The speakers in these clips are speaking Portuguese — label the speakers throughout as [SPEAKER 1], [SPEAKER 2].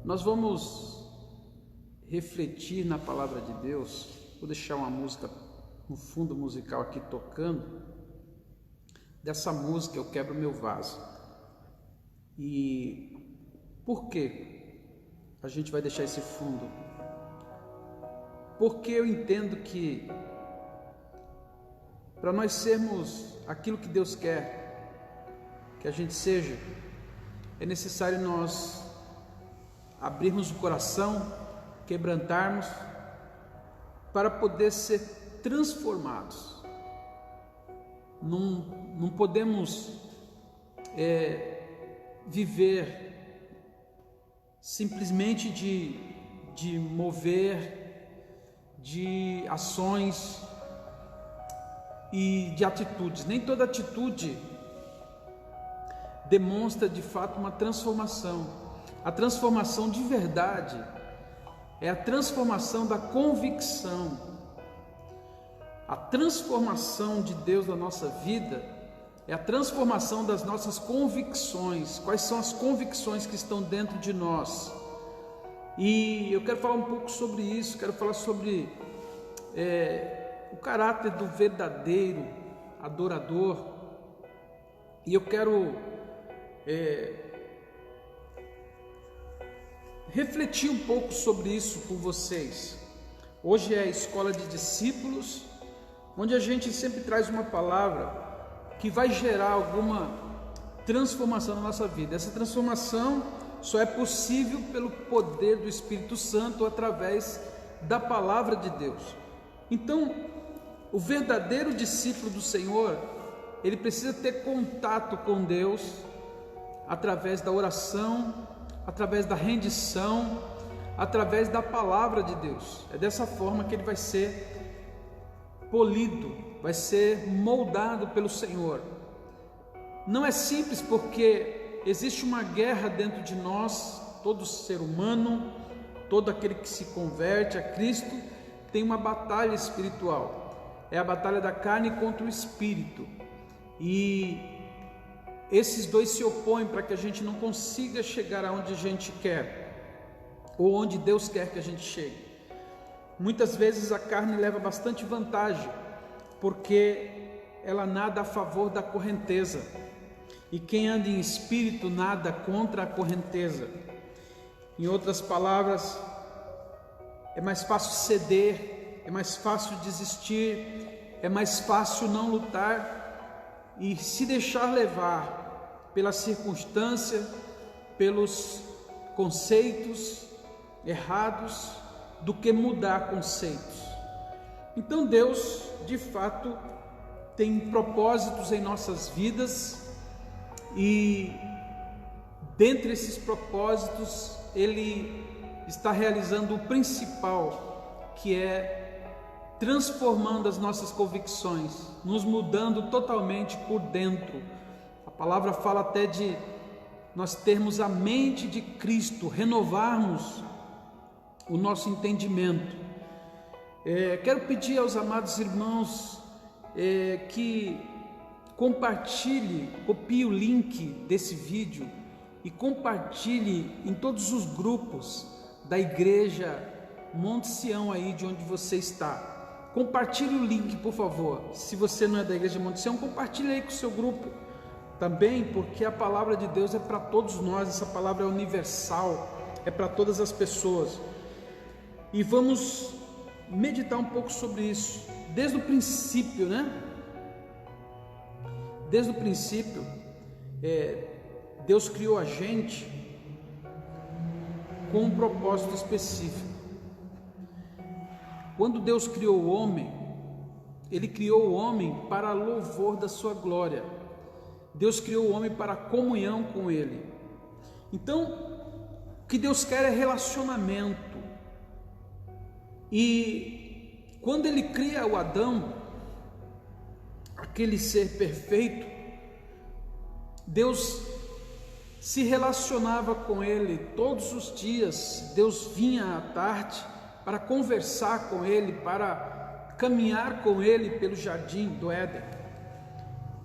[SPEAKER 1] Nós vamos refletir na palavra de Deus. Vou deixar uma música, um fundo musical aqui tocando. Dessa música, Eu Quebro Meu Vaso. E por que a gente vai deixar esse fundo? Porque eu entendo que para nós sermos aquilo que Deus quer que a gente seja, é necessário nós abrirmos o coração, quebrantarmos, para poder ser transformados. Não podemos viver simplesmente de mover, de ações e de atitudes. Nem toda atitude demonstra de fato uma transformação. A transformação de verdade é a transformação da convicção. A transformação de Deus na nossa vida é a transformação das nossas convicções. Quais são as convicções que estão dentro de nós? E eu quero falar um pouco sobre isso. Quero falar sobre o caráter do verdadeiro adorador. E eu quero refletir um pouco sobre isso com vocês. Hoje é a escola de discípulos, onde a gente sempre traz uma palavra que vai gerar alguma transformação na nossa vida. Essa transformação só é possível pelo poder do Espírito Santo, através da palavra de Deus. Então, o verdadeiro discípulo do Senhor, ele precisa ter contato com Deus através da oração, através da rendição, através da palavra de Deus. É dessa forma que ele vai ser polido, vai ser moldado pelo Senhor. Não é simples, porque existe uma guerra dentro de nós. Todo ser humano, todo aquele que se converte a Cristo, tem uma batalha espiritual. É a batalha da carne contra o espírito. E esses dois se opõem para que a gente não consiga chegar aonde a gente quer, ou onde Deus quer que a gente chegue. Muitas vezes a carne leva bastante vantagem, porque ela nada a favor da correnteza, e quem anda em espírito nada contra a correnteza. Em outras palavras, é mais fácil ceder, é mais fácil desistir, é mais fácil não lutar e se deixar levar pela circunstância, pelos conceitos errados, do que mudar conceitos. Então Deus, de fato, tem propósitos em nossas vidas, e dentre esses propósitos Ele está realizando o principal, que é transformando as nossas convicções, nos mudando totalmente por dentro. A palavra fala até de nós termos a mente de Cristo, renovarmos o nosso entendimento. Quero pedir aos amados irmãos que compartilhe, copie o link desse vídeo e compartilhe em todos os grupos da igreja Monte Sião aí de onde você está. Compartilhe o link, por favor. Se você não é da igreja Monte Sião, compartilhe aí com o seu grupo também, porque a palavra de Deus é para todos nós. Essa palavra é universal, é para todas as pessoas. E vamos meditar um pouco sobre isso, desde o princípio, né? Desde o princípio, Deus criou a gente com um propósito específico. Quando Deus criou o homem, Ele criou o homem para louvor da sua glória. Deus criou o homem para comunhão com Ele. Então, o que Deus quer é relacionamento. E quando Ele cria o Adão, aquele ser perfeito, Deus se relacionava com ele todos os dias. Deus vinha à tarde para conversar com ele, para caminhar com ele pelo jardim do Éden.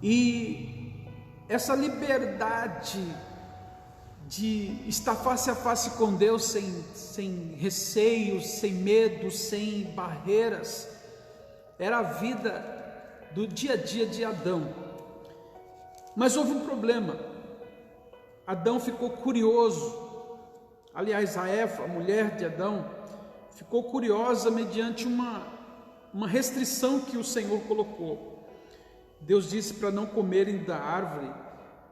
[SPEAKER 1] E essa liberdade de estar face a face com Deus sem receios, sem medo, sem barreiras. Era a vida do dia a dia de Adão. Mas houve um problema. Adão ficou curioso. Aliás, a Eva, a mulher de Adão, ficou curiosa mediante uma restrição que o Senhor colocou. Deus disse para não comerem da árvore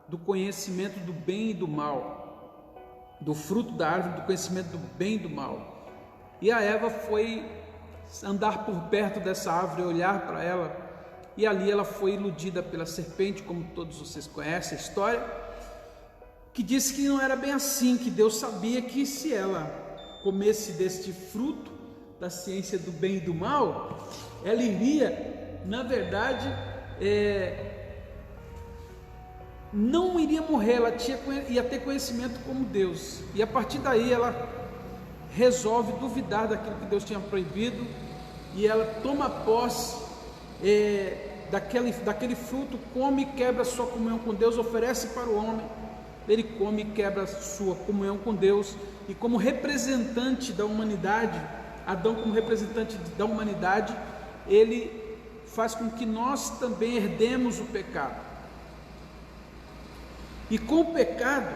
[SPEAKER 1] do conhecimento do bem e do mal, do fruto da árvore do conhecimento do bem e do mal. E a Eva foi andar por perto dessa árvore, olhar para ela, e ali ela foi iludida pela serpente, como todos vocês conhecem a história, que disse que não era bem assim, que Deus sabia que se ela comesse deste fruto da ciência do bem e do mal, ela iria, na verdade, não iria morrer, ela ia ter conhecimento como Deus. E a partir daí ela resolve duvidar daquilo que Deus tinha proibido, e ela toma posse daquele fruto, come e quebra a sua comunhão com Deus, oferece para o homem, ele come e quebra a sua comunhão com Deus, e como representante da humanidade, Adão como representante da humanidade, ele faz com que nós também herdemos o pecado. E com o pecado,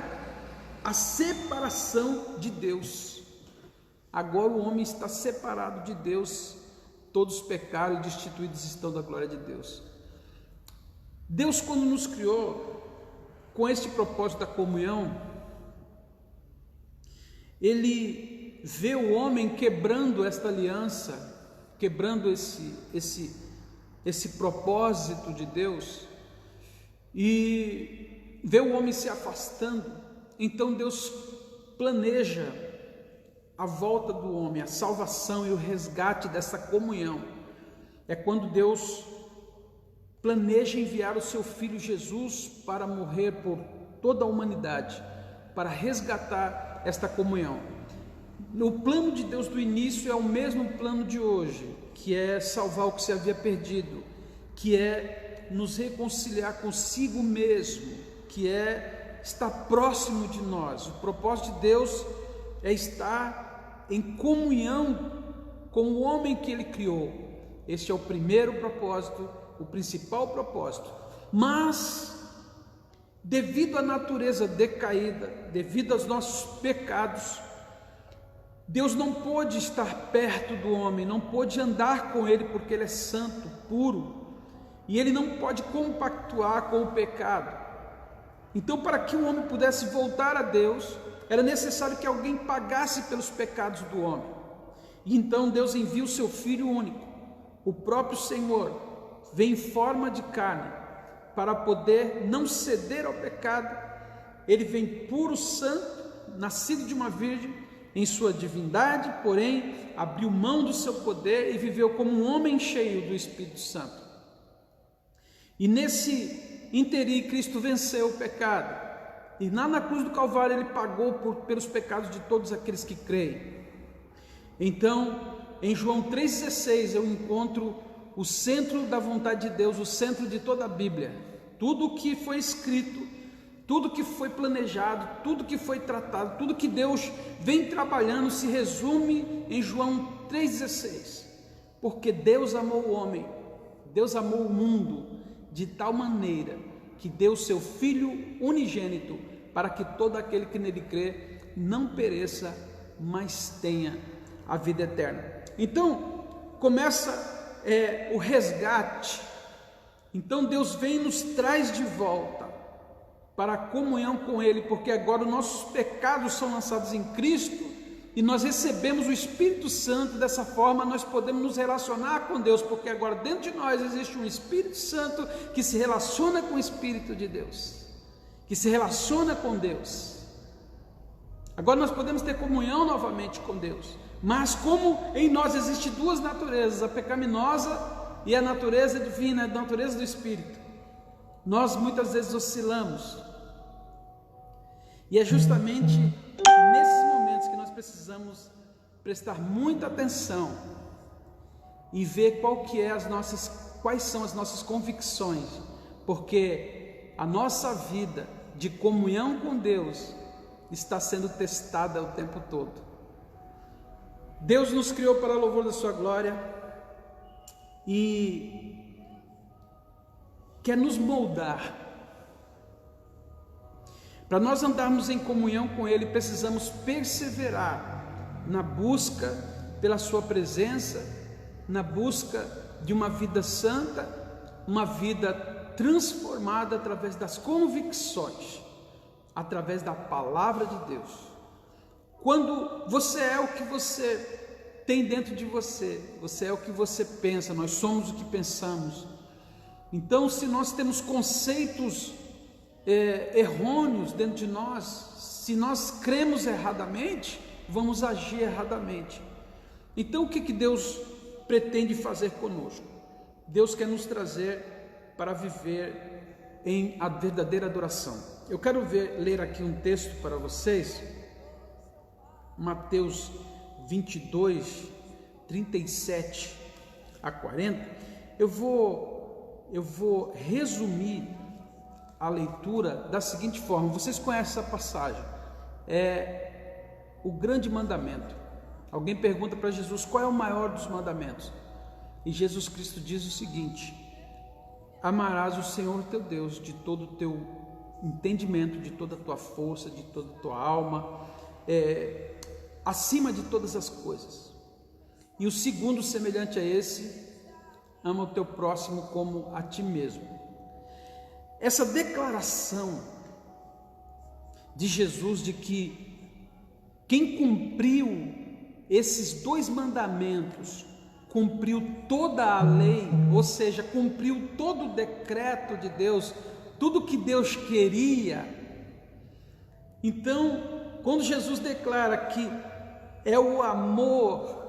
[SPEAKER 1] a separação de Deus. Agora o homem está separado de Deus, todos pecaram e destituídos estão da glória de Deus. Deus, quando nos criou com este propósito da comunhão, Ele vê o homem quebrando esta aliança, quebrando esse propósito de Deus, e vê o homem se afastando. Então Deus planeja a volta do homem, a salvação e o resgate dessa comunhão. É quando Deus planeja enviar o seu Filho Jesus para morrer por toda a humanidade, para resgatar esta comunhão. O plano de Deus do início é o mesmo plano de hoje, que é salvar o que se havia perdido, que é nos reconciliar consigo mesmo, que é estar próximo de nós. O propósito de Deus é estar em comunhão com o homem que Ele criou. Este é o primeiro propósito, o principal propósito. Mas, devido à natureza decaída, devido aos nossos pecados, Deus não pôde estar perto do homem, não pôde andar com ele, porque ele é santo, puro, e ele não pode compactuar com o pecado. Então, para que o homem pudesse voltar a Deus, era necessário que alguém pagasse pelos pecados do homem. E então Deus envia o seu Filho único, o próprio Senhor, vem em forma de carne, para poder não ceder ao pecado. Ele vem puro, santo, nascido de uma virgem, em sua divindade, porém abriu mão do seu poder e viveu como um homem cheio do Espírito Santo. E nesse interim Cristo venceu o pecado, e lá na cruz do Calvário Ele pagou pelos pecados de todos aqueles que creem. Então, em João 3,16 eu encontro o centro da vontade de Deus, o centro de toda a Bíblia. Tudo o que foi escrito, tudo que foi planejado, tudo que foi tratado, tudo que Deus vem trabalhando se resume em João 3,16. Porque Deus amou o homem, Deus amou o mundo de tal maneira que deu seu Filho unigênito, para que todo aquele que nele crê não pereça, mas tenha a vida eterna. Então começa o resgate. Então Deus vem e nos traz de volta para a comunhão com Ele, porque agora os nossos pecados são lançados em Cristo e nós recebemos o Espírito Santo. Dessa forma nós podemos nos relacionar com Deus, porque agora dentro de nós existe um Espírito Santo que se relaciona com o Espírito de Deus, que se relaciona com Deus. Agora nós podemos ter comunhão novamente com Deus, mas como em nós existem duas naturezas, a pecaminosa e a natureza divina, a natureza do Espírito, nós muitas vezes oscilamos, e é justamente nesses momentos que nós precisamos prestar muita atenção e ver quais são as nossas convicções, porque a nossa vida de comunhão com Deus está sendo testada o tempo todo. Deus nos criou para louvor da sua glória e quer nos moldar. Para nós andarmos em comunhão com Ele, precisamos perseverar na busca pela sua presença, na busca de uma vida santa, uma vida transformada através das convicções, através da palavra de Deus. Quando você é o que você tem dentro de você, você é o que você pensa, nós somos o que pensamos. Então, se nós temos conceitos errôneos dentro de nós, se nós cremos erradamente, vamos agir erradamente. Então, o que Deus pretende fazer conosco? Deus quer nos trazer para viver em a verdadeira adoração. Eu quero ler aqui um texto para vocês, Mateus 22, 37 a 40. Eu vou resumir a leitura da seguinte forma. Vocês conhecem essa passagem, é o grande mandamento. Alguém pergunta para Jesus qual é o maior dos mandamentos, e Jesus Cristo diz o seguinte: amarás o Senhor teu Deus de todo o teu entendimento, de toda a tua força, de toda a tua alma, acima de todas as coisas. E o segundo, semelhante a esse, ama o teu próximo como a ti mesmo. Essa declaração de Jesus de que quem cumpriu esses dois mandamentos cumpriu toda a lei, ou seja, cumpriu todo o decreto de Deus, tudo que Deus queria. Então, quando Jesus declara que é o amor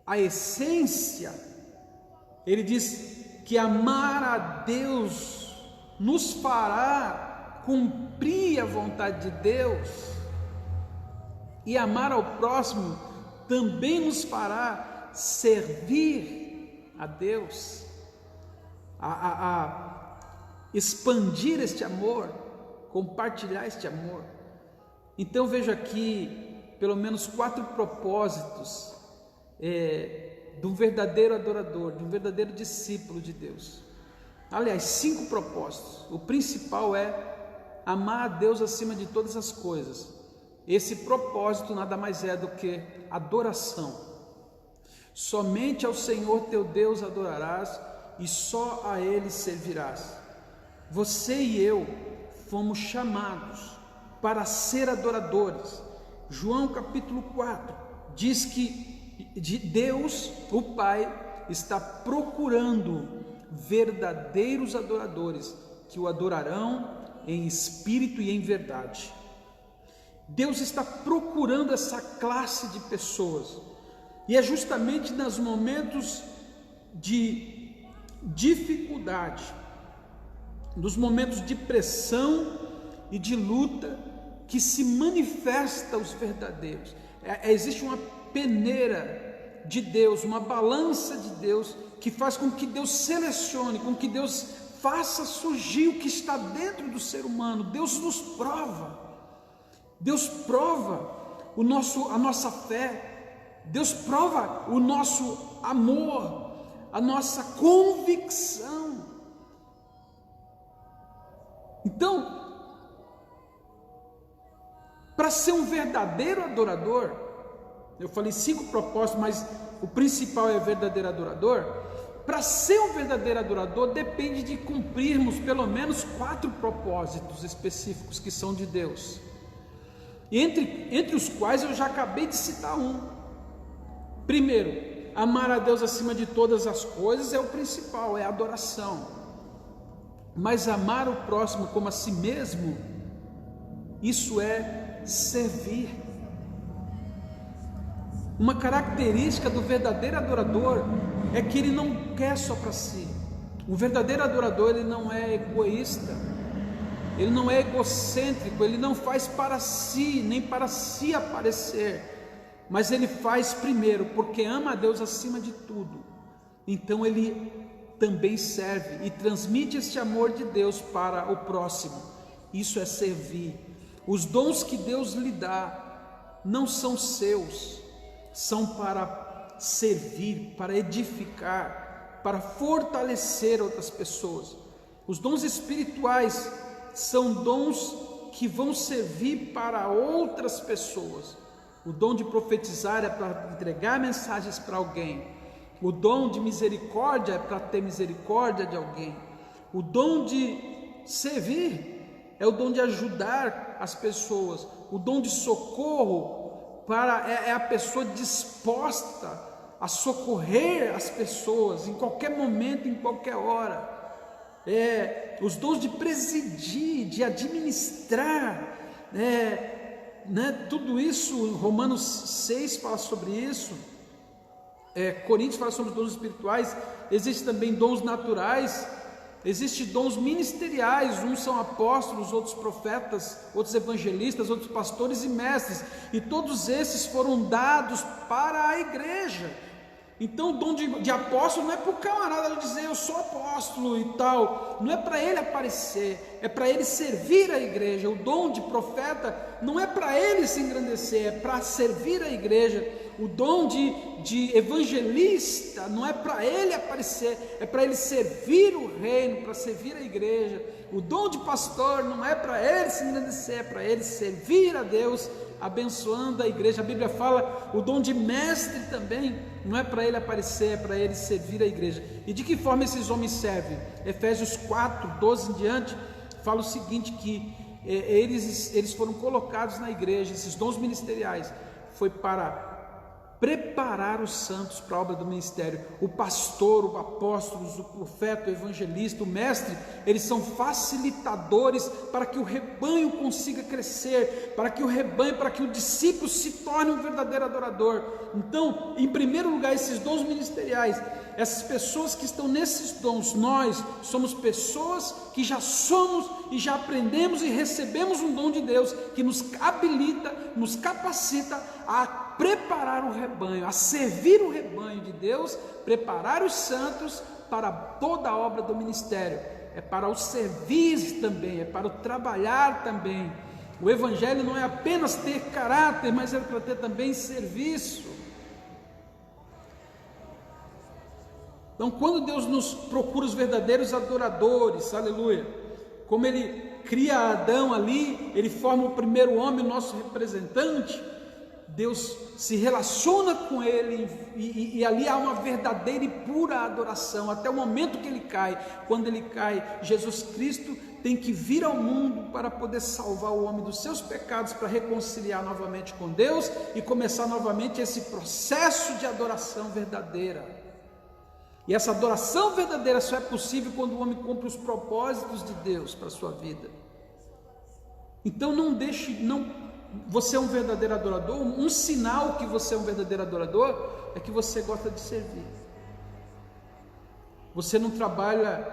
[SPEAKER 1] a essência, ele diz que amar a Deus nos fará cumprir a vontade de Deus, e amar ao próximo também nos fará servir a Deus, a expandir este amor, compartilhar este amor. Então vejo aqui pelo menos 4 propósitos de um verdadeiro adorador, de um verdadeiro discípulo de Deus. Aliás, 5 propósitos. O principal é amar a Deus acima de todas as coisas. Esse propósito nada mais é do que adoração. Somente ao Senhor teu Deus adorarás e só a Ele servirás. Você e eu fomos chamados para ser adoradores. João capítulo 4 diz que Deus, o Pai, está procurando verdadeiros adoradores que o adorarão em espírito e em verdade. Deus está procurando essa classe de pessoas, e é justamente nos momentos de dificuldade, nos momentos de pressão e de luta, que se manifesta os verdadeiros. Existe uma peneira de Deus, uma balança de Deus, que faz com que Deus selecione, com que Deus faça surgir o que está dentro do ser humano. Deus nos prova, Deus prova a nossa fé, Deus prova o nosso amor, a nossa convicção. Então, para ser um verdadeiro adorador, eu falei 5 propósitos, mas o principal é o verdadeiro adorador. Para ser um verdadeiro adorador, depende de cumprirmos pelo menos 4 propósitos específicos que são de Deus, entre os quais eu já acabei de citar um. Primeiro, amar a Deus acima de todas as coisas é o principal, é a adoração. Mas amar o próximo como a si mesmo, isso é servir. Uma característica do verdadeiro adorador é que ele não quer só para si. O verdadeiro adorador, ele não é egoísta, ele não é egocêntrico, ele não faz para si, nem para si aparecer, mas ele faz primeiro porque ama a Deus acima de tudo. Então ele também serve e transmite este amor de Deus para o próximo. Isso é servir. Os dons que Deus lhe dá não são seus, são para servir, para edificar, para fortalecer outras pessoas. Os dons espirituais são dons que vão servir para outras pessoas. O dom de profetizar é para entregar mensagens para alguém. O dom de misericórdia é para ter misericórdia de alguém. O dom de servir é o dom de ajudar as pessoas. O dom de socorro é a pessoa disposta a socorrer as pessoas em qualquer momento, em qualquer hora. Os dons de presidir, de administrar, tudo isso, Romanos 6 fala sobre isso, Coríntios fala sobre os dons espirituais. Existem também dons naturais, existem dons ministeriais, uns são apóstolos, outros profetas, outros evangelistas, outros pastores e mestres, e todos esses foram dados para a igreja. Então o dom de apóstolo não é para o camarada dizer eu sou apóstolo e tal, não é para ele aparecer, é para ele servir a igreja. O dom de profeta não é para ele se engrandecer, é para servir a igreja. O dom de evangelista não é para ele aparecer, é para ele servir o reino, para servir a igreja. O dom de pastor não é para ele se engrandecer, é para ele servir a Deus, abençoando a igreja. A Bíblia fala o dom de mestre também, não é para ele aparecer, é para ele servir a igreja. E de que forma esses homens servem? Efésios 4, 12 em diante, fala o seguinte, que eles foram colocados na igreja, esses dons ministeriais, foi para preparar os santos para a obra do ministério. O pastor, o apóstolo, o profeta, o evangelista, o mestre, eles são facilitadores para que o rebanho consiga crescer, para que o discípulo se torne um verdadeiro adorador. Então, em primeiro lugar, esses dons ministeriais, essas pessoas que estão nesses dons, nós somos pessoas que já somos e já aprendemos e recebemos um dom de Deus que nos habilita, nos capacita a preparar o rebanho, a servir o rebanho de Deus, preparar os santos para toda a obra do ministério. É para o servir também, é para o trabalhar também. O evangelho não é apenas ter caráter, mas é para ter também serviço. Então, quando Deus nos procura os verdadeiros adoradores, aleluia, como Ele cria Adão ali, Ele forma o primeiro homem, o nosso representante, Deus se relaciona com ele e ali há uma verdadeira e pura adoração, até o momento que ele cai. Quando ele cai, Jesus Cristo tem que vir ao mundo para poder salvar o homem dos seus pecados, para reconciliar novamente com Deus e começar novamente esse processo de adoração verdadeira. E essa adoração verdadeira só é possível quando o homem cumpre os propósitos de Deus para a sua vida. Então você é um verdadeiro adorador. Um sinal que você é um verdadeiro adorador é que você gosta de servir. Você não trabalha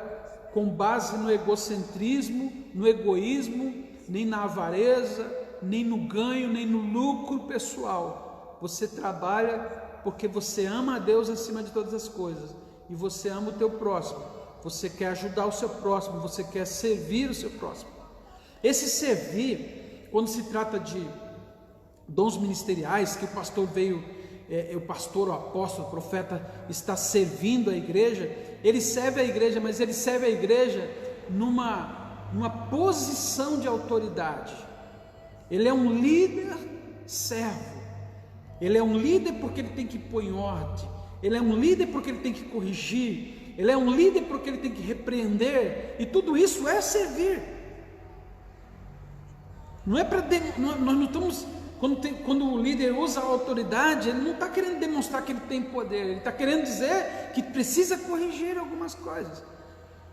[SPEAKER 1] com base no egocentrismo, no egoísmo, nem na avareza, nem no ganho, nem no lucro pessoal. Você trabalha porque você ama a Deus acima de todas as coisas e você ama o teu próximo. Você quer ajudar o seu próximo, você quer servir o seu próximo. Esse servir, quando se trata de dons ministeriais, que o pastor veio, o pastor, o apóstolo, o profeta está servindo a igreja, ele serve a igreja, mas ele serve a igreja numa posição de autoridade. Ele é um líder servo, ele é um líder porque ele tem que pôr em ordem, ele é um líder porque ele tem que corrigir, ele é um líder porque ele tem que repreender, e tudo isso é servir. Não é para nós não estamos, quando o líder usa a autoridade, ele não está querendo demonstrar que ele tem poder, ele está querendo dizer que precisa corrigir algumas coisas.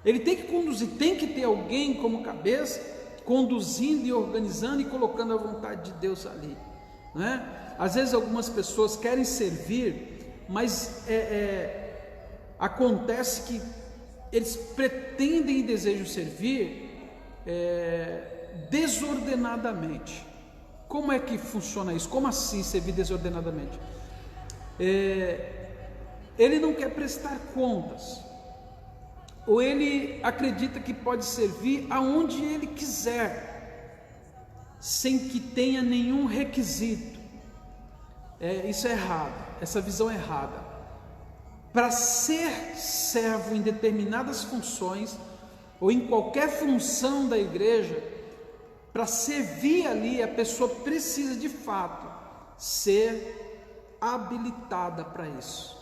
[SPEAKER 1] Ele tem que conduzir, tem que ter alguém como cabeça, conduzindo e organizando e colocando a vontade de Deus ali, né? Às vezes algumas pessoas querem servir, mas acontece que eles pretendem e desejam servir desordenadamente. Como é que funciona isso? Como assim servir desordenadamente? Ele não quer prestar contas, ou ele acredita que pode servir aonde ele quiser. sem que tenha nenhum requisito. Isso é errado, essa visão é errada. Para ser servo em determinadas funções, ou em qualquer função da igreja, para servir ali, a pessoa precisa de fato ser habilitada para isso.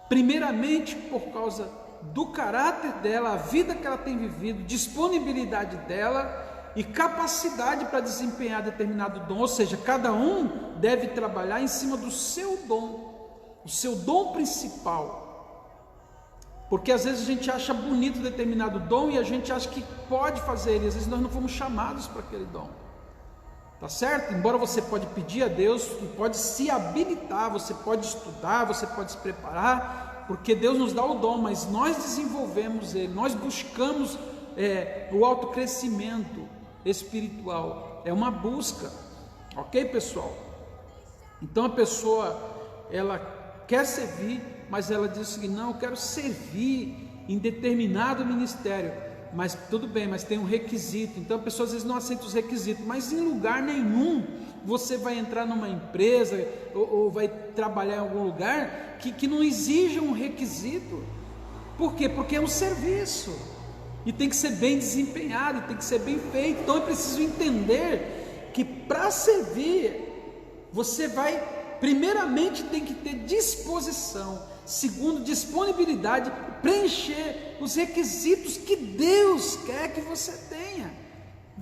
[SPEAKER 1] Primeiramente por causa do caráter dela, a vida que ela tem vivido, disponibilidade dela e capacidade para desempenhar determinado dom. Ou seja, cada um deve trabalhar em cima do seu dom, o seu dom principal. Porque às vezes a gente acha bonito determinado dom e a gente acha que pode fazer ele, às vezes nós não fomos chamados para aquele dom. Tá certo? Embora você pode pedir a Deus e pode se habilitar, você pode estudar, você pode se preparar, porque Deus nos dá o dom, mas nós desenvolvemos ele, nós buscamos o autocrescimento espiritual, é uma busca, ok, pessoal? Então a pessoa, ela quer servir, mas ela diz o seguinte: não, eu quero servir em determinado ministério, mas tudo bem, mas tem um requisito. Então a pessoa às vezes não aceita os requisitos, mas em lugar nenhum você vai entrar numa empresa ou vai trabalhar em algum lugar que não exija um requisito. Por quê? Porque é um serviço e tem que ser bem desempenhado, e tem que ser bem feito. Então é preciso entender que para servir você vai, primeiramente, tem que ter disposição, segundo, disponibilidade, preencher os requisitos que Deus quer que você tenha.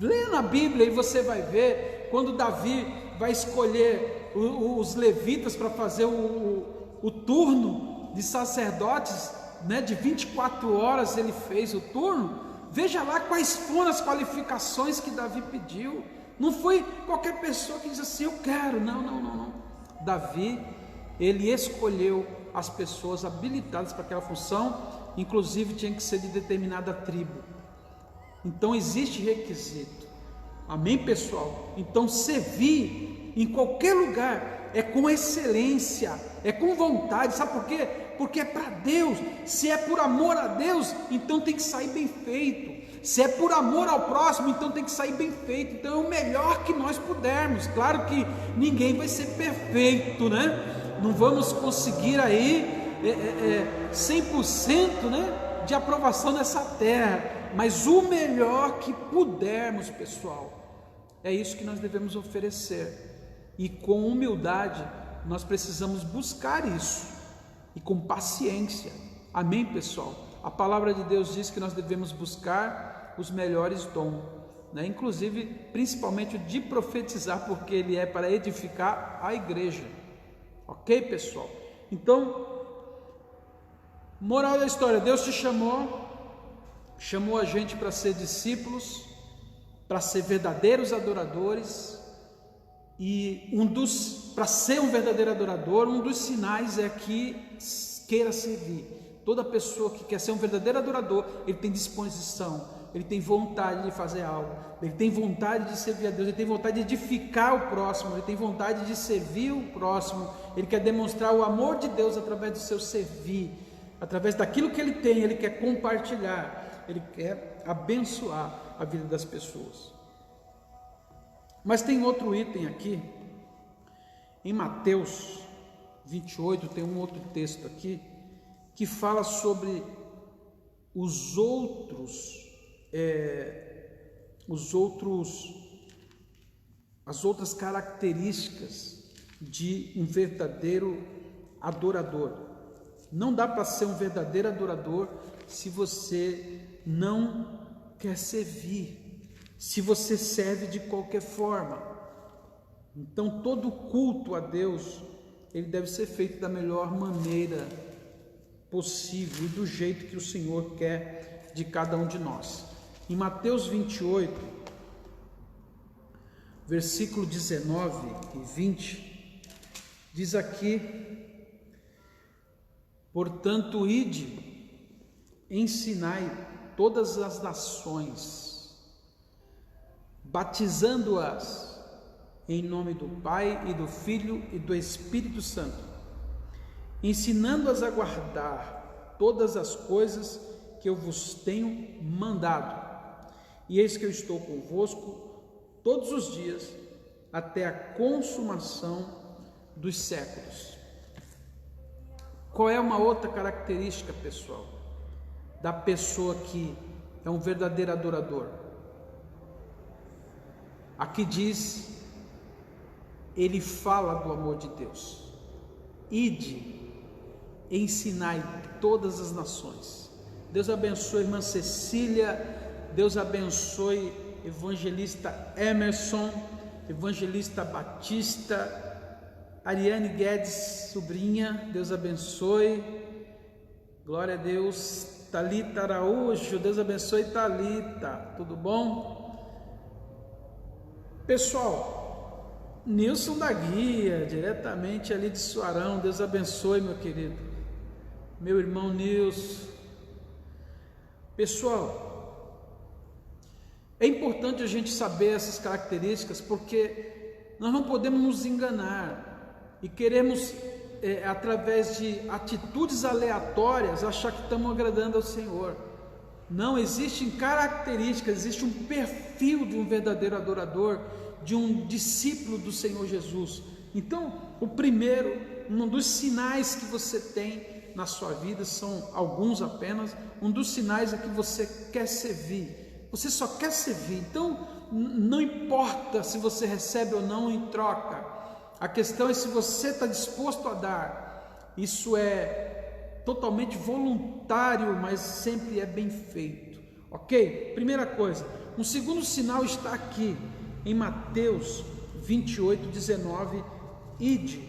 [SPEAKER 1] Leia na Bíblia e você vai ver, quando Davi vai escolher os levitas para fazer o turno de sacerdotes, né, de 24 horas ele fez o turno. Veja lá quais foram as qualificações que Davi pediu. Não foi qualquer pessoa que diz assim: eu quero, não. Davi, ele escolheu as pessoas habilitadas para aquela função, inclusive tinha que ser de determinada tribo. Então existe requisito, amém, pessoal? Então servir em qualquer lugar é com excelência, é com vontade. Sabe por quê? Porque é para Deus. Se é por amor a Deus, então tem que sair bem feito. Se é por amor ao próximo, então tem que sair bem feito. Então é o melhor que nós pudermos. Claro que ninguém vai ser perfeito, né? Não vamos conseguir aí 100%, né, de aprovação nessa terra, mas o melhor que pudermos, pessoal, é isso que nós devemos oferecer. E com humildade nós precisamos buscar isso, e com paciência, amém, pessoal? A palavra de Deus diz que nós devemos buscar os melhores dons, né? Inclusive, principalmente o de profetizar, porque ele é para edificar a igreja, ok, pessoal? Então, moral da história: Deus te chamou a gente para ser discípulos, para ser verdadeiros adoradores, e para ser um verdadeiro adorador, um dos sinais é que queira servir. Toda pessoa que quer ser um verdadeiro adorador, ele tem disposição, ele tem vontade de fazer algo, ele tem vontade de servir a Deus, ele tem vontade de edificar o próximo, ele tem vontade de servir o próximo, ele quer demonstrar o amor de Deus através do seu servir, através daquilo que ele tem, ele quer compartilhar, ele quer abençoar a vida das pessoas. Mas tem outro item aqui, em Mateus 28, tem um outro texto aqui, que fala sobre as outras características de um verdadeiro adorador. Não dá para ser um verdadeiro adorador se você não quer servir, se você serve de qualquer forma. Então todo culto a Deus, ele deve ser feito da melhor maneira possível e do jeito que o Senhor quer de cada um de nós. Em Mateus 28, versículo 19 e 20, diz aqui: portanto, ide, ensinai todas as nações, batizando-as em nome do Pai e do Filho e do Espírito Santo, ensinando-as a guardar todas as coisas que eu vos tenho mandado. E eis que eu estou convosco todos os dias, até a consumação dos séculos. Qual é uma outra característica, pessoal, da pessoa que é um verdadeiro adorador? Aqui diz, ele fala do amor de Deus. Ide, ensinai todas as nações. Deus abençoe irmã Cecília, Deus abençoe evangelista Emerson, evangelista Batista, Ariane Guedes, sobrinha, Deus abençoe, glória a Deus. Thalita Araújo, Deus abençoe Thalita, tudo bom? Pessoal, Nilson da Guia, diretamente ali de Suarão, Deus abençoe, meu querido, meu irmão Nilson. Pessoal, é importante a gente saber essas características, porque nós não podemos nos enganar e queremos, através de atitudes aleatórias, achar que estamos agradando ao Senhor. Não, existem características, existe um perfil de um verdadeiro adorador, de um discípulo do Senhor Jesus. Então, o primeiro, um dos sinais que você tem na sua vida, são alguns apenas, um dos sinais é que você quer servir, você só quer servir. Então, não importa se você recebe ou não em troca, a questão é se você está disposto a dar. Isso é totalmente voluntário, mas sempre é bem feito, ok? Primeira coisa. Um segundo sinal está aqui em Mateus 28, 19: ide,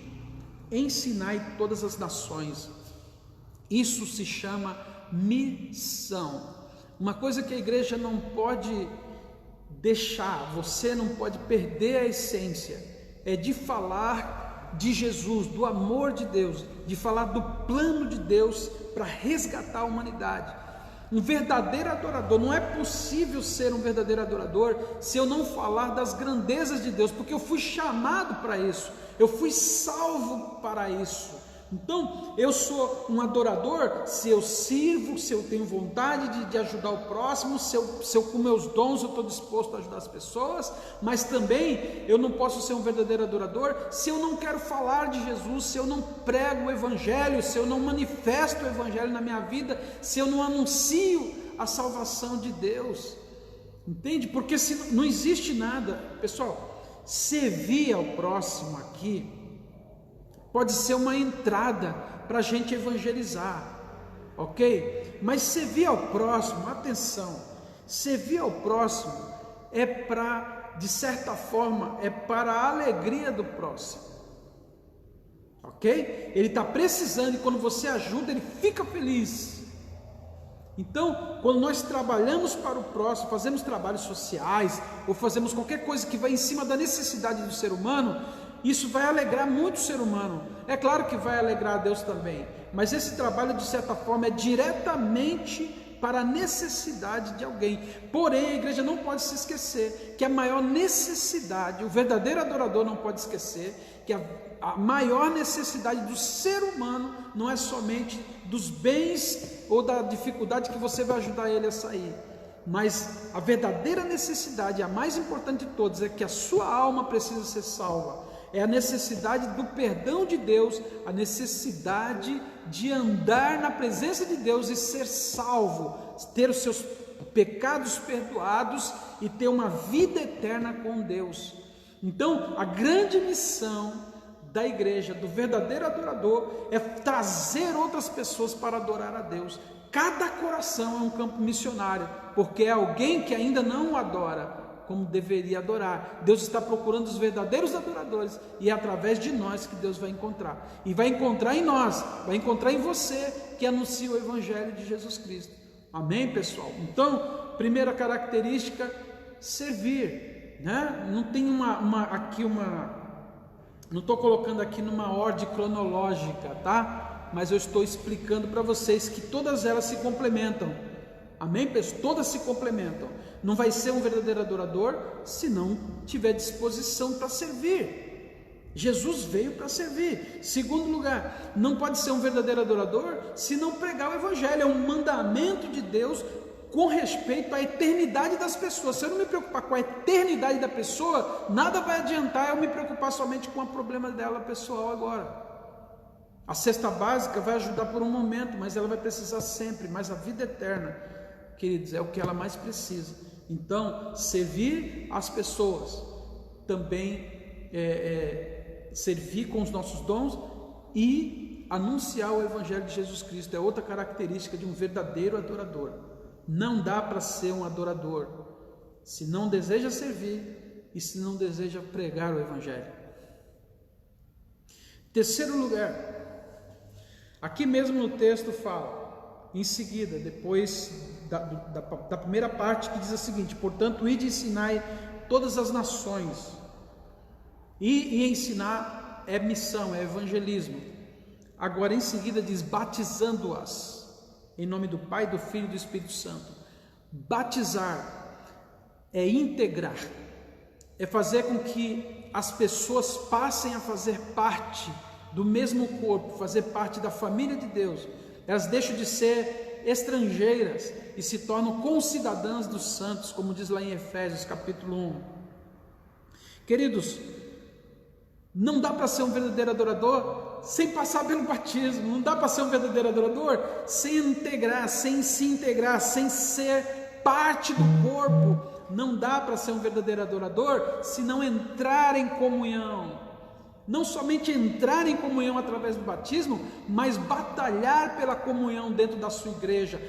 [SPEAKER 1] ensinai todas as nações. Isso se chama missão. Uma coisa que a igreja não pode deixar, você não pode perder a essência, é de falar de Jesus, do amor de Deus, de falar do plano de Deus para resgatar a humanidade. Um verdadeiro adorador, não é possível ser um verdadeiro adorador se eu não falar das grandezas de Deus, porque eu fui chamado para isso, eu fui salvo para isso. Então, eu sou um adorador se eu sirvo, se eu tenho vontade de ajudar o próximo, se eu com meus dons eu estou disposto a ajudar as pessoas, mas também eu não posso ser um verdadeiro adorador se eu não quero falar de Jesus, se eu não prego o Evangelho, se eu não manifesto o Evangelho na minha vida, se eu não anuncio a salvação de Deus, entende? Porque se não existe nada, pessoal, servir ao próximo aqui pode ser uma entrada para a gente evangelizar, ok? Mas servir ao próximo, atenção, servir ao próximo é para, de certa forma, é para a alegria do próximo, ok? Ele está precisando e quando você ajuda, ele fica feliz. Então, quando nós trabalhamos para o próximo, fazemos trabalhos sociais, ou fazemos qualquer coisa que vai em cima da necessidade do ser humano, isso vai alegrar muito o ser humano. É claro que vai alegrar a Deus também, mas esse trabalho, de certa forma, é diretamente para a necessidade de alguém. Porém, a igreja não pode se esquecer que a maior necessidade, o verdadeiro adorador não pode esquecer que a maior necessidade do ser humano não é somente dos bens ou da dificuldade que você vai ajudar ele a sair, mas a verdadeira necessidade, a mais importante de todas, é que a sua alma precisa ser salva. É a necessidade do perdão de Deus, a necessidade de andar na presença de Deus e ser salvo, ter os seus pecados perdoados e ter uma vida eterna com Deus. Então, a grande missão da igreja, do verdadeiro adorador, é trazer outras pessoas para adorar a Deus. Cada coração é um campo missionário, porque é alguém que ainda não o adora como deveria adorar. Deus está procurando os verdadeiros adoradores e é através de nós que Deus vai encontrar. E vai encontrar em nós, vai encontrar em você que anuncia o Evangelho de Jesus Cristo. Amém, pessoal? Então, primeira característica, servir, né? Não tem não estou colocando aqui numa ordem cronológica, tá? Mas eu estou explicando para vocês que todas elas se complementam. Amém, pessoal? Todas se complementam. Não vai ser um verdadeiro adorador se não tiver disposição para servir. Jesus veio para servir. Segundo lugar, não pode ser um verdadeiro adorador se não pregar o Evangelho. É um mandamento de Deus com respeito à eternidade das pessoas. Se eu não me preocupar com a eternidade da pessoa, nada vai adiantar eu me preocupar somente com o problema dela pessoal agora. A cesta básica vai ajudar por um momento, mas ela vai precisar sempre. Mas a vida eterna, queridos, é o que ela mais precisa. Então, servir as pessoas, também servir com os nossos dons e anunciar o Evangelho de Jesus Cristo é outra característica de um verdadeiro adorador. Não dá para ser um adorador se não deseja servir e se não deseja pregar o Evangelho. Terceiro lugar, aqui mesmo no texto fala, em seguida, depois da primeira parte, que diz o seguinte: portanto, ide e ensinai todas as nações. E ensinar é missão, é evangelismo. Agora em seguida diz: batizando-as em nome do Pai, do Filho e do Espírito Santo. Batizar é integrar, é fazer com que as pessoas passem a fazer parte do mesmo corpo, fazer parte da família de Deus. Elas deixam de ser estrangeiras e se tornam concidadãs dos santos, como diz lá em Efésios capítulo 1. Queridos, não dá para ser um verdadeiro adorador sem passar pelo batismo. Não dá para ser um verdadeiro adorador sem integrar, sem se integrar, sem ser parte do corpo. Não dá para ser um verdadeiro adorador se não entrar em comunhão. Não somente entrar em comunhão através do batismo, mas batalhar pela comunhão dentro da sua igreja,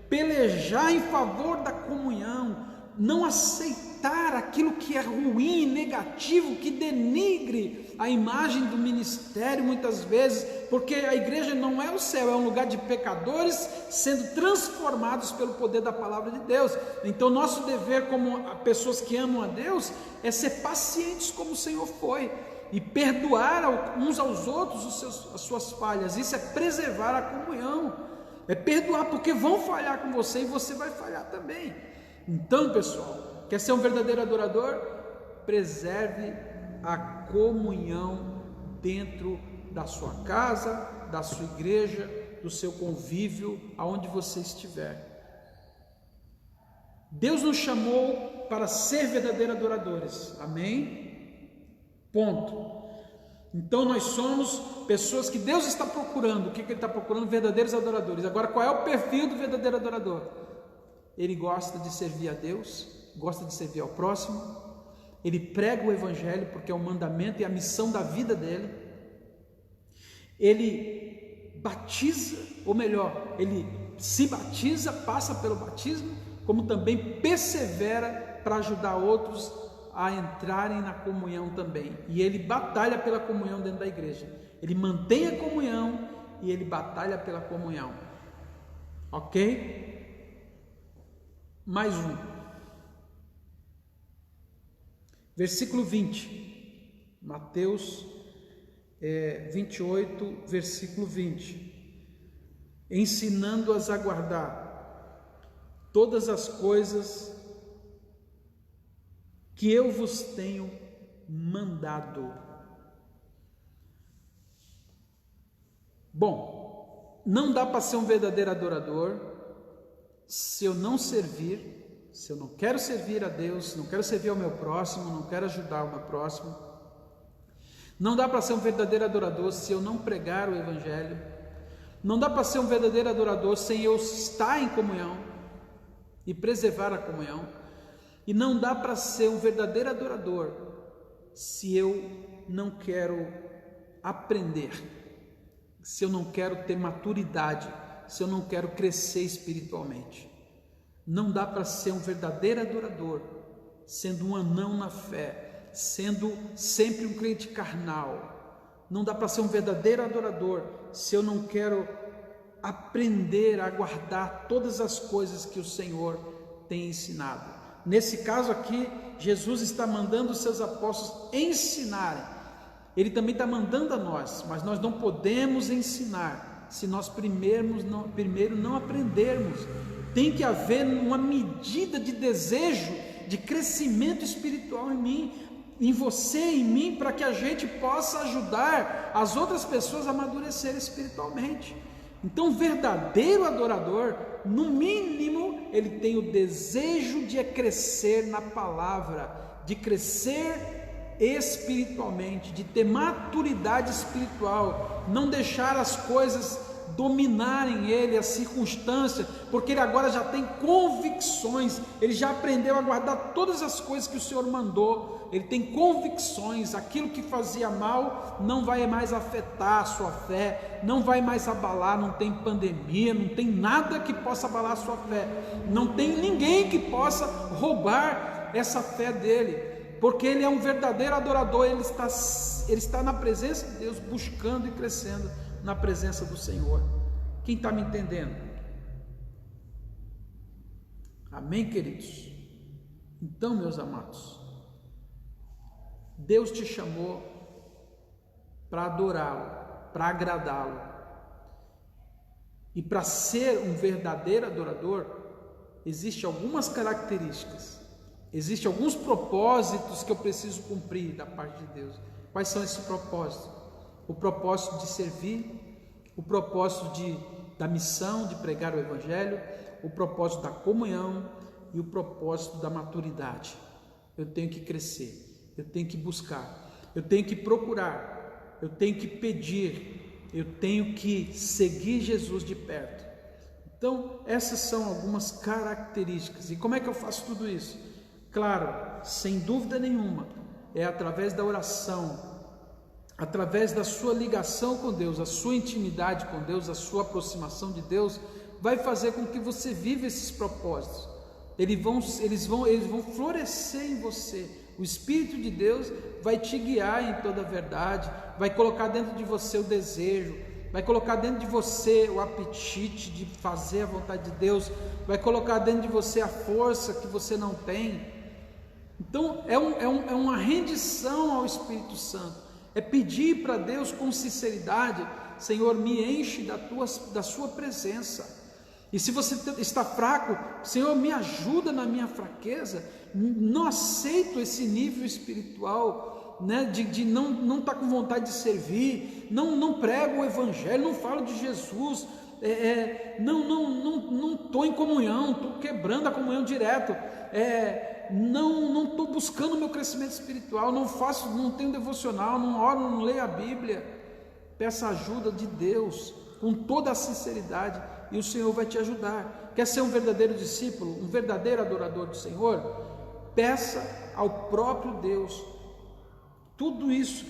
[SPEAKER 1] pelejar em favor da comunhão, não aceitar aquilo que é ruim, negativo, que denigre a imagem do ministério muitas vezes, porque a igreja não é o céu, é um lugar de pecadores sendo transformados pelo poder da palavra de Deus. Então nosso dever como pessoas que amam a Deus é ser pacientes como o Senhor foi e perdoar uns aos outros as suas falhas. Isso é preservar a comunhão, é perdoar, porque vão falhar com você e você vai falhar também. Então, pessoal, quer ser um verdadeiro adorador? Preserve a comunhão dentro da sua casa, da sua igreja, do seu convívio, aonde você estiver. Deus nos chamou para ser verdadeiros adoradores, amém? Ponto. Então nós somos pessoas que Deus está procurando. O que Ele está procurando? Verdadeiros adoradores. Agora, qual é o perfil do verdadeiro adorador? Ele gosta de servir a Deus, gosta de servir ao próximo, ele prega o Evangelho porque é o mandamento e a missão da vida dele, ele batiza, ou melhor, ele se batiza, passa pelo batismo, como também persevera para ajudar outros a entrarem na comunhão também, e ele batalha pela comunhão dentro da igreja, ele mantém a comunhão e ele batalha pela comunhão, ok? Mais um, versículo 20, Mateus 28, versículo 20, ensinando-as a guardar todas as coisas que eu vos tenho mandado. Bom, não dá para ser um verdadeiro adorador se eu não servir, se eu não quero servir a Deus, não quero servir ao meu próximo, não quero ajudar o meu próximo. Não dá para ser um verdadeiro adorador se eu não pregar o Evangelho. Não dá para ser um verdadeiro adorador sem eu estar em comunhão e preservar a comunhão. E não dá para ser um verdadeiro adorador se eu não quero aprender, se eu não quero ter maturidade, se eu não quero crescer espiritualmente. Não dá para ser um verdadeiro adorador sendo um anão na fé, sendo sempre um crente carnal. Não dá para ser um verdadeiro adorador se eu não quero aprender a guardar todas as coisas que o Senhor tem ensinado. Nesse caso aqui, Jesus está mandando os seus apóstolos ensinarem. Ele também está mandando a nós, mas nós não podemos ensinar se nós primeiro não aprendermos. Tem que haver uma medida de desejo, de crescimento espiritual em mim, em você, em mim, para que a gente possa ajudar as outras pessoas a amadurecer espiritualmente. Então, verdadeiro adorador, no mínimo, ele tem o desejo de crescer na palavra, de crescer espiritualmente, de ter maturidade espiritual, não deixar as coisas dominarem ele, as circunstâncias, porque ele agora já tem convicções, ele já aprendeu a guardar todas as coisas que o Senhor mandou, ele tem convicções, aquilo que fazia mal não vai mais afetar a sua fé, não vai mais abalar, não tem pandemia, não tem nada que possa abalar a sua fé, não tem ninguém que possa roubar essa fé dele, porque ele é um verdadeiro adorador, ele está na presença de Deus, buscando e crescendo na presença do Senhor. Quem está me entendendo? Amém, queridos? Então, meus amados, Deus te chamou para adorá-lo, para agradá-lo, e para ser um verdadeiro adorador, existem algumas características, existem alguns propósitos que eu preciso cumprir da parte de Deus. Quais são esses propósitos? O propósito de servir, o propósito da missão, de pregar o Evangelho, o propósito da comunhão e o propósito da maturidade. Eu tenho que crescer, eu tenho que buscar, eu tenho que procurar, eu tenho que pedir, eu tenho que seguir Jesus de perto. Então, essas são algumas características. E como é que eu faço tudo isso? Claro, sem dúvida nenhuma, é através da oração, através da sua ligação com Deus, a sua intimidade com Deus, a sua aproximação de Deus, vai fazer com que você viva esses propósitos. Eles vão florescer em você. O Espírito de Deus vai te guiar em toda a verdade, vai colocar dentro de você o desejo, vai colocar dentro de você o apetite de fazer a vontade de Deus, vai colocar dentro de você a força que você não tem. Então é uma rendição ao Espírito Santo. É pedir para Deus com sinceridade: Senhor, me enche da sua presença. E se você está fraco, Senhor, me ajuda na minha fraqueza. Não aceito esse nível espiritual, né, de não estar com vontade de servir, não prego o Evangelho, não falo de Jesus, não estou em comunhão, estou quebrando a comunhão direto, não estou buscando o meu crescimento espiritual, não tenho devocional, não oro, não leio a Bíblia. Peça a ajuda de Deus com toda a sinceridade e o Senhor vai te ajudar. Quer ser um verdadeiro discípulo, um verdadeiro adorador do Senhor? Peça ao próprio Deus tudo isso,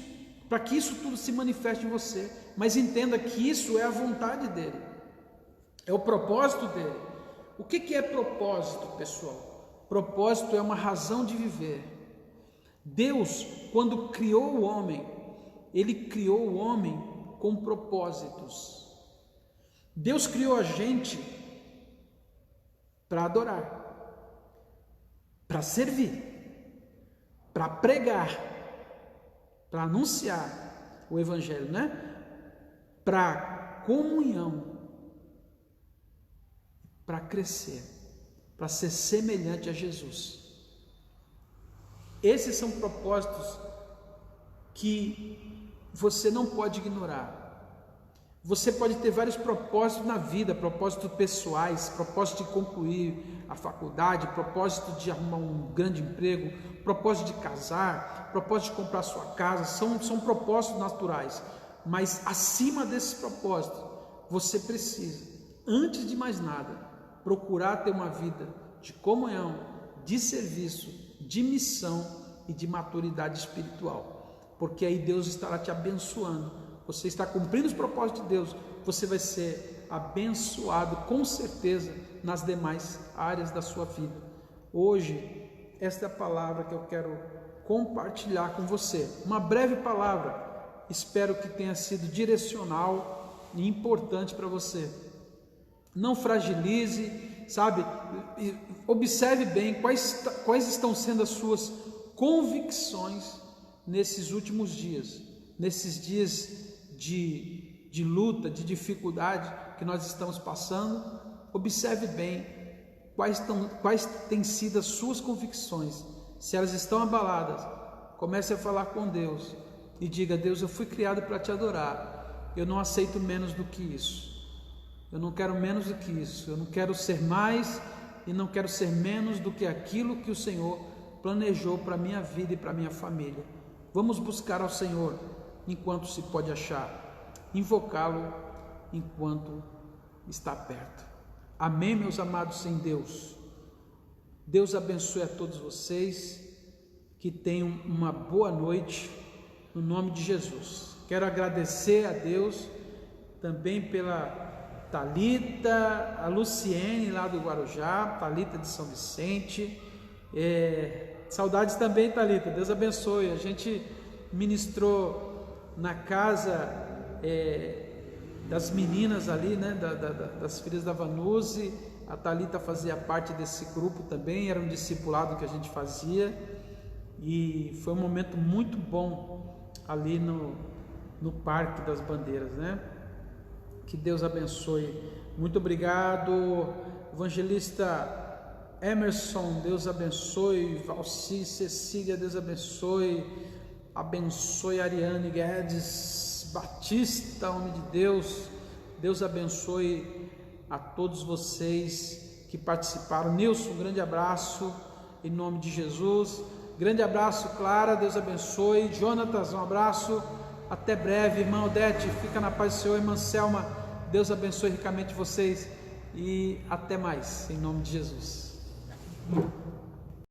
[SPEAKER 1] para que isso tudo se manifeste em você, mas entenda que isso é a vontade dele, é o propósito dele. O que é propósito, pessoal? Propósito é uma razão de viver. Deus, quando criou o homem, ele criou o homem com propósitos. Deus criou a gente para adorar, para servir, para pregar, para anunciar o Evangelho, né? Para comunhão, para crescer, para ser semelhante a Jesus. Esses são propósitos que você não pode ignorar. Você pode ter vários propósitos na vida, propósitos pessoais, propósito de concluir a faculdade, propósito de arrumar um grande emprego, propósito de casar, propósito de comprar sua casa, são propósitos naturais, mas acima desses propósitos, você precisa, antes de mais nada, procurar ter uma vida de comunhão, de serviço, de missão e de maturidade espiritual, porque aí Deus estará te abençoando. Você está cumprindo os propósitos de Deus, você vai ser abençoado com certeza nas demais áreas da sua vida. Hoje, esta é a palavra que eu quero compartilhar com você. Uma breve palavra, espero que tenha sido direcional e importante para você. Não fragilize, sabe? Observe bem quais estão sendo as suas convicções nesses últimos dias, nesses dias de luta, de dificuldade que nós estamos passando. Observe bem quais têm sido as suas convicções. Se elas estão abaladas, comece a falar com Deus e diga: Deus, eu fui criado para te adorar, eu não aceito menos do que isso, eu não quero menos do que isso, eu não quero ser mais e não quero ser menos do que aquilo que o Senhor planejou para a minha vida e para a minha família. Vamos buscar ao Senhor enquanto se pode achar, invocá-lo enquanto está perto. Amém, meus amados em Deus. Deus abençoe a todos vocês, que tenham uma boa noite, no nome de Jesus. Quero agradecer a Deus também pela Thalita, a Luciene lá do Guarujá, Thalita de São Vicente, saudades também, Thalita, Deus abençoe. A gente ministrou na casa das meninas ali, né, das filhas da Vanuse. A Thalita fazia parte desse grupo também, era um discipulado que a gente fazia, e foi um momento muito bom ali no Parque das Bandeiras, né? Que Deus abençoe. Muito obrigado, evangelista Emerson, Deus abençoe. Valci, Cecília, Deus abençoe. Abençoe Ariane Guedes Batista, homem de Deus. Deus abençoe a todos vocês que participaram. Nilson, um grande abraço em nome de Jesus. Grande abraço, Clara, Deus abençoe. Jonatas, um abraço. Até breve, irmã Odete, fica na paz do Senhor. Irmã Selma, Deus abençoe ricamente vocês e até mais, em nome de Jesus.